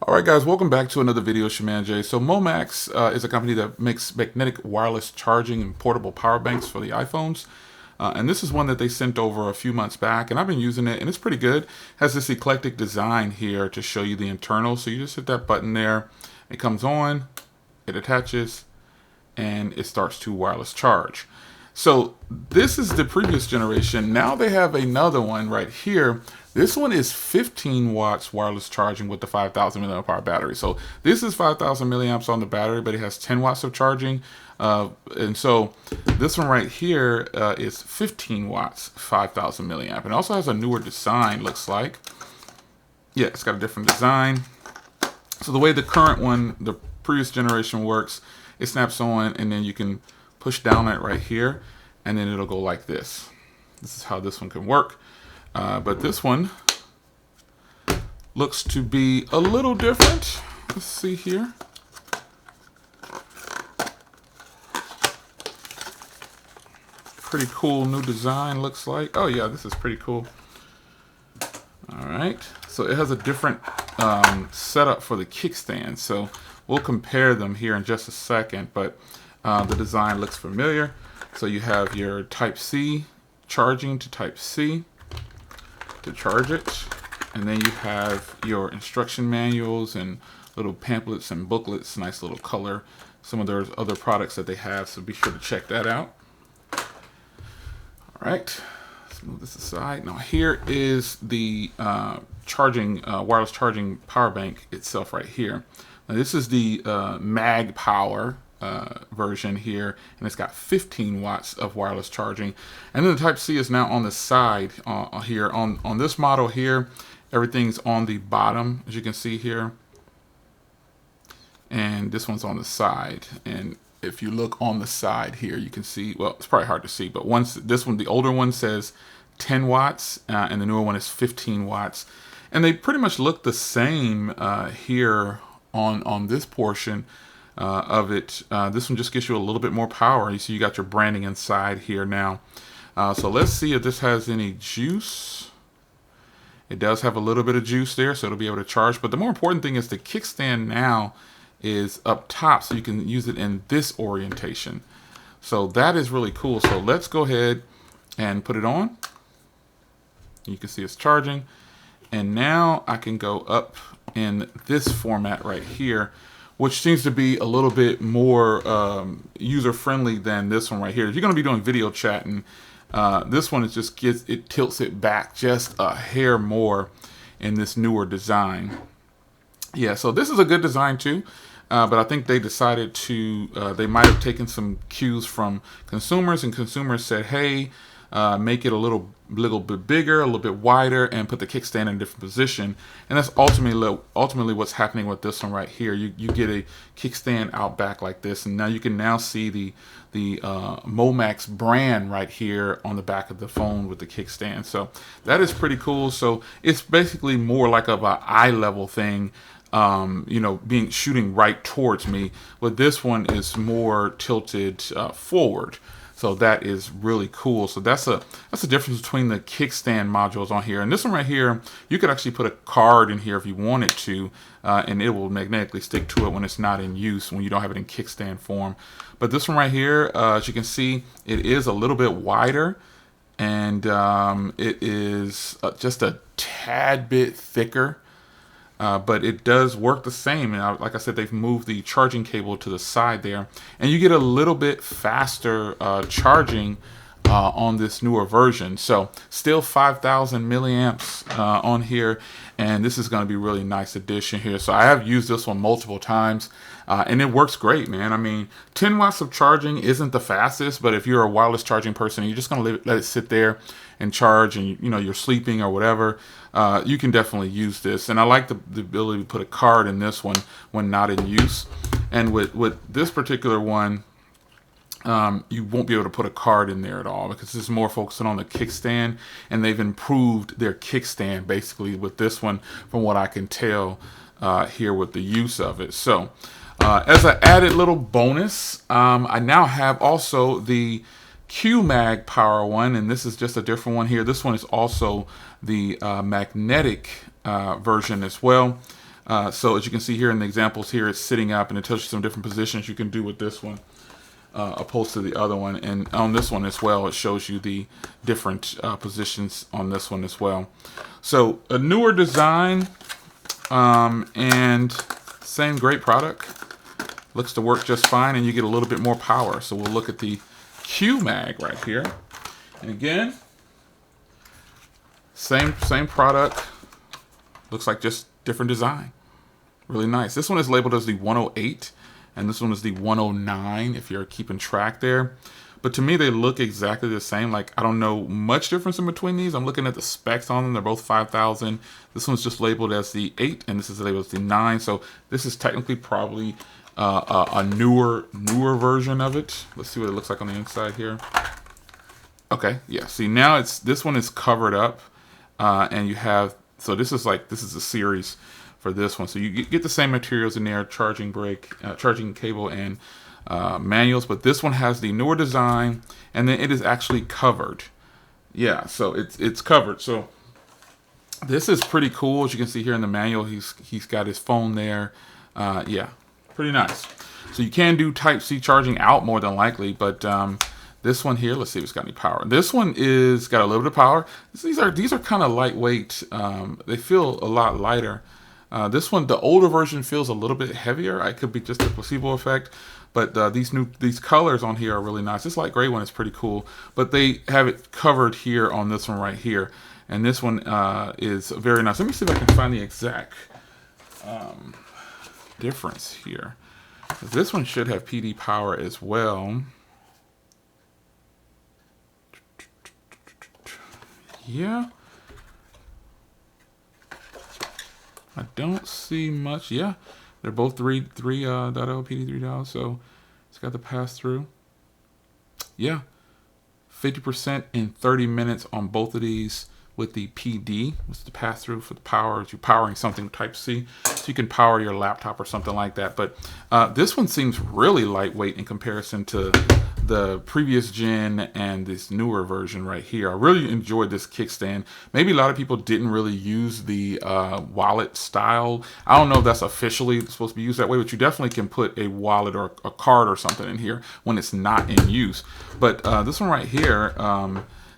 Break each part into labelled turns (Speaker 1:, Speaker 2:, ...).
Speaker 1: All right, guys, welcome back to another video. Shaman J. So Momax is a company that makes magnetic wireless charging and portable power banks for the iPhones. And this is one that they sent over a few months back, and I've been using it, and it's pretty good. It has this eclectic design here to show you the internal. So you just hit that button there. It comes on, it attaches, and it starts to wireless charge. So this is the previous generation. Now they have another one right here. This one is 15 watts wireless charging with the 5,000 milliamp hour battery. So this is 5,000 milliamps on the battery, but it has 10 watts of charging. And so this one right here is 15 watts, 5,000 milliamp. And it also has a newer design, looks like. Yeah, it's got a different design. So the way the current one, the previous generation works, it snaps on and then you can push down it right here and then it'll go like this. This is how this one can work. But this one looks to be a little different. Let's see here. Pretty cool new design, looks like. Oh yeah, this is pretty cool. All right, so it has a different setup for the kickstand. So we'll compare them here in just a second, but the design looks familiar. So you have your Type-C charging to Type-C to charge it. And then you have your instruction manuals and little pamphlets and booklets, nice little color. Some of their other products that they have, so be sure to check that out. All right, let's move this aside. Now here is the wireless charging power bank itself right here. Now this is the Mag Power version here, and it's got 15 watts of wireless charging. And then the Type-C is now on the side here. On this model here, everything's on the bottom, as you can see here. And this one's on the side. And if you look on the side here, you can see, well, it's probably hard to see, but this one, the older one says 10 watts, and the newer one is 15 watts. And they pretty much look the same here on this portion of it. This one just gives you a little bit more power. You see you got your branding inside here now. So let's see if this has any juice. It does have a little bit of juice there, so it'll be able to charge. But the more important thing is the kickstand now is up top, so you can use it in this orientation. So that is really cool. So let's go ahead and put it on. You can see it's charging. And now I can go up in this format right here, which seems to be a little bit more user-friendly than this one right here. If you're going to be doing video chatting, this one it tilts it back just a hair more in this newer design. Yeah, so this is a good design too, but I think they decided to, they might have taken some cues from consumers, and consumers said, hey, make it a little bit bigger, a little bit wider, and put the kickstand in a different position. And that's ultimately what's happening with this one right here. You get a kickstand out back like this, and now you can now see the Momax brand right here on the back of the phone with the kickstand. So that is pretty cool. So it's basically more like of an eye level thing, you know, shooting right towards me. But this one is more tilted forward. So that is really cool. So that's a difference between the kickstand modules on here. And this one right here, you could actually put a card in here if you wanted to, and it will magnetically stick to it when it's not in use, when you don't have it in kickstand form. But this one right here, as you can see, it is a little bit wider, and it is just a tad bit thicker. But it does work the same. And like I said, they've moved the charging cable to the side there, and you get a little bit faster charging on this newer version. So still 5,000 milliamps on here, and this is going to be a really nice addition here. So I have used this one multiple times, and it works great, man. I mean, 10 watts of charging isn't the fastest, but if you're a wireless charging person, you're just going to let it sit there and charge, and you know you're sleeping or whatever, you can definitely use this. And I like the ability to put a card in this one when not in use. And with this particular one, you won't be able to put a card in there at all, because this is more focusing on the kickstand, and they've improved their kickstand basically with this one, from what I can tell here with the use of it. So as an added little bonus, I now have also the Mag Power one, and this is just a different one here. This one is also the magnetic version as well. So as you can see here in the examples here, it's sitting up, and it tells you some different positions you can do with this one, opposed to the other one. And on this one as well, it shows you the different positions on this one as well. So a newer design, and same great product. Looks to work just fine, and you get a little bit more power. So we'll look at the Q Mag right here. And again, same product. Looks like just different design. Really nice. This one is labeled as the 108, and this one is the 109 if you're keeping track there. But to me, they look exactly the same. Like, I don't know much difference in between these. I'm looking at the specs on them. They're both 5,000. This one's just labeled as the 8, and this is labeled as the 9. So this is technically probably a newer version of it. Let's see what it looks like on the inside here. Okay, yeah. See, now this one is covered up, and you have, so this is a series for this one. So you get the same materials in there: charging brick, charging cable, and manuals. But this one has the newer design, and then it is actually covered. Yeah, so it's covered. So this is pretty cool. As you can see here in the manual, he's got his phone there. Yeah, pretty nice. So you can do Type-C charging out more than likely, but this one here, let's see if it's got any power. This one is got a little bit of power. These are kind of lightweight. They feel a lot lighter. This one, the older version, feels a little bit heavier. It could be just a placebo effect, but these colors on here are really nice. This light gray one is pretty cool, but they have it covered here on this one right here, and this one is very nice. Let me see if I can find the exact difference here. This one should have PD power as well. Yeah, I don't see much. Yeah, they're both 3.0 PD 3.0, so it's got the pass through. Yeah, 50% in 30 minutes on both of these with the PD, which is the pass through for the power. If you're powering something Type-C, so you can power your laptop or something like that. But this one seems really lightweight in comparison to the previous gen and this newer version right here. I really enjoyed this kickstand. Maybe a lot of people didn't really use the wallet style. I don't know if that's officially supposed to be used that way, but you definitely can put a wallet or a card or something in here when it's not in use. But this one right here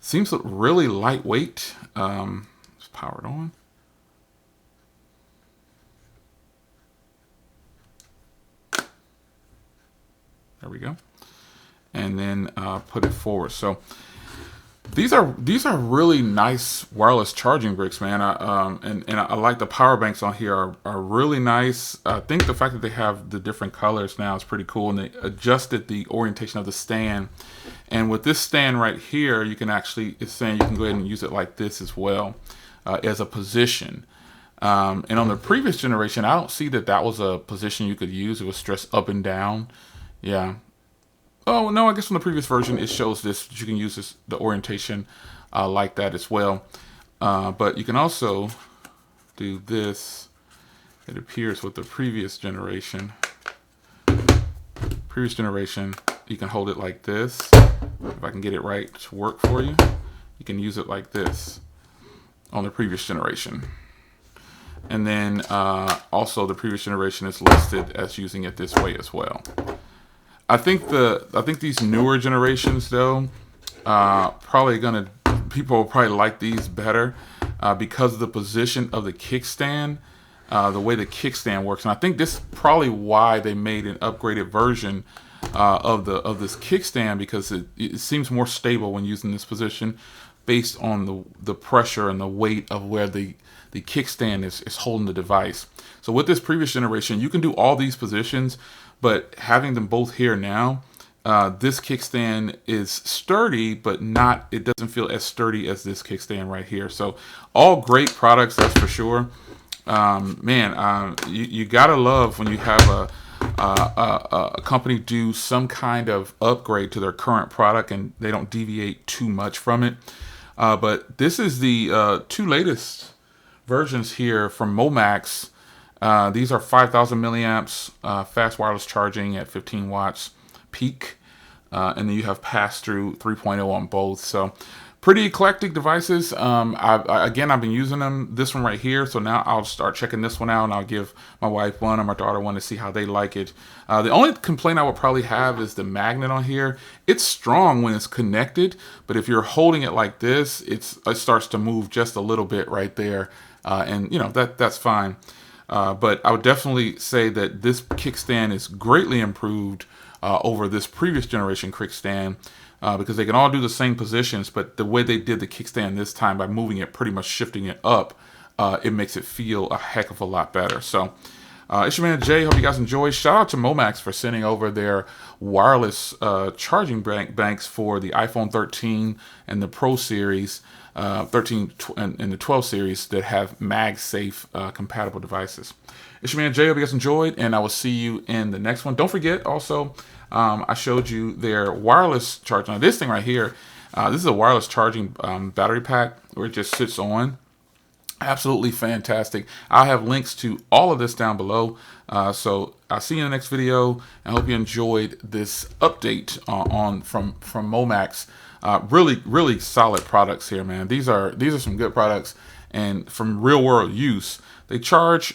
Speaker 1: seems really lightweight. It's powered on. There we go. And then put it forward. So these are really nice wireless charging bricks, man. And I like the power banks on here are really nice. I think the fact that they have the different colors now is pretty cool, and they adjusted the orientation of the stand. And with this stand right here, you can actually, it's saying you can go ahead and use it like this as well, as a position. And on the previous generation, I don't see that was a position you could use. It was stressed up and down. Yeah. Oh, no, I guess on the previous version, it shows this. You can use the orientation like that as well. But you can also do this. It appears with the previous generation. You can hold it like this. If I can get it right to work for you, you can use it like this on the previous generation. And then also the previous generation is listed as using it this way as well. I think these newer generations though, people will probably like these better because of the position of the kickstand, the way the kickstand works. And I think this is probably why they made an upgraded version of this kickstand, because it seems more stable when using this position based on the pressure and the weight of where the kickstand is holding the device. So with this previous generation, you can do all these positions, but having them both here now, this kickstand is sturdy, but it doesn't feel as sturdy as this kickstand right here. So all great products, that's for sure. You gotta love when you have a company do some kind of upgrade to their current product and they don't deviate too much from it. But this is the two latest versions here from Momax. These are 5,000 milliamps, fast wireless charging at 15 watts peak. And then you have pass-through 3.0 on both. So pretty eclectic devices. Again, I've been using them, this one right here. So now I'll start checking this one out, and I'll give my wife one or my daughter one to see how they like it. The only complaint I would probably have is the magnet on here. It's strong when it's connected, but if you're holding it like this, it starts to move just a little bit right there. And you know, that's fine. But I would definitely say that this kickstand is greatly improved over this previous generation kickstand, because they can all do the same positions, but the way they did the kickstand this time, by moving it, pretty much shifting it up, it makes it feel a heck of a lot better. So it's your man Jay. Hope you guys enjoy. Shout out to Momax for sending over their wireless charging banks for the iPhone 13 and the Pro series, 13 and the 12 series that have MagSafe compatible devices. It's your man Jay. Hope you guys enjoyed, and I will see you in the next one. Don't forget also, I showed you their wireless charge. Now this thing right here, this is a wireless charging battery pack where it just sits on. Absolutely fantastic. I'll have links to all of this down below. So I'll see you in the next video. I hope you enjoyed this update from Momax. Really solid products here, man. These are some good products, and from real world use. They charge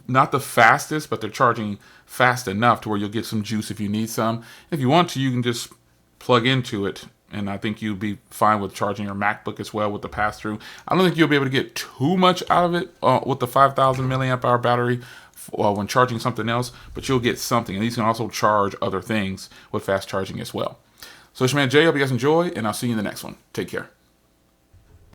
Speaker 1: not the fastest, but they're charging fast enough to where you'll get some juice if you need some. If you want to, you can just plug into it, and I think you'll be fine with charging your MacBook as well with the pass-through. I don't think you'll be able to get too much out of it with the 5,000 milliamp hour battery when charging something else, but you'll get something. And these can also charge other things with fast charging as well. So it's your man Jay. Hope you guys enjoy, and I'll see you in the next one. Take care.